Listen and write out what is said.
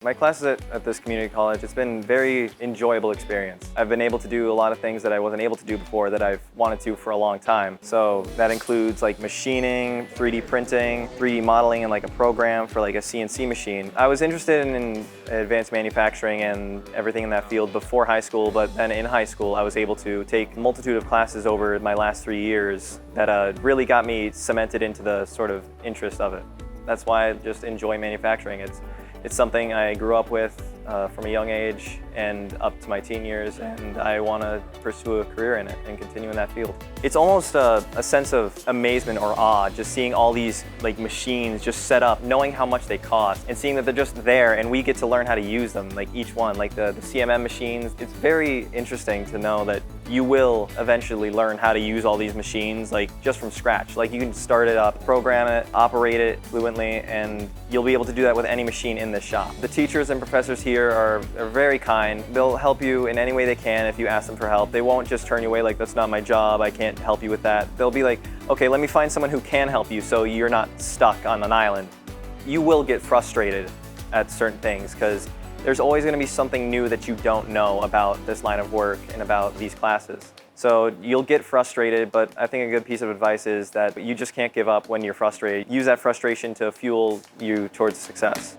My classes at this community college, it's been a very enjoyable experience. I've been able to do a lot of things that I wasn't able to do before that I've wanted to for a long time. So that includes like machining, 3D printing, 3D modeling and like a program for like a CNC machine. I was interested in advanced manufacturing and everything in that field before high school, but then in high school I was able to take a multitude of classes over my last 3 years that really got me cemented into the sort of interest of it. That's why I just enjoy manufacturing. It's something I grew up with from a young age and up to my teen years, and I want to pursue a career in it and continue in that field. It's almost a sense of amazement or awe just seeing all these like machines just set up, knowing how much they cost, and seeing that they're just there and we get to learn how to use them, like each one, like the CMM machines. It's very interesting to know that you will eventually learn how to use all these machines like just from scratch. Like you can start it up, program it, operate it fluently, and you'll be able to do that with any machine in this shop. The teachers and professors here are very kind. They'll help you in any way they can if you ask them for help. They won't just turn you away like, that's not my job, I can't help you with that. They'll be like, okay, let me find someone who can help you so you're not stuck on an island. You will get frustrated at certain things because there's always going to be something new that you don't know about this line of work and about these classes. So you'll get frustrated, but I think a good piece of advice is that you just can't give up when you're frustrated. Use that frustration to fuel you towards success.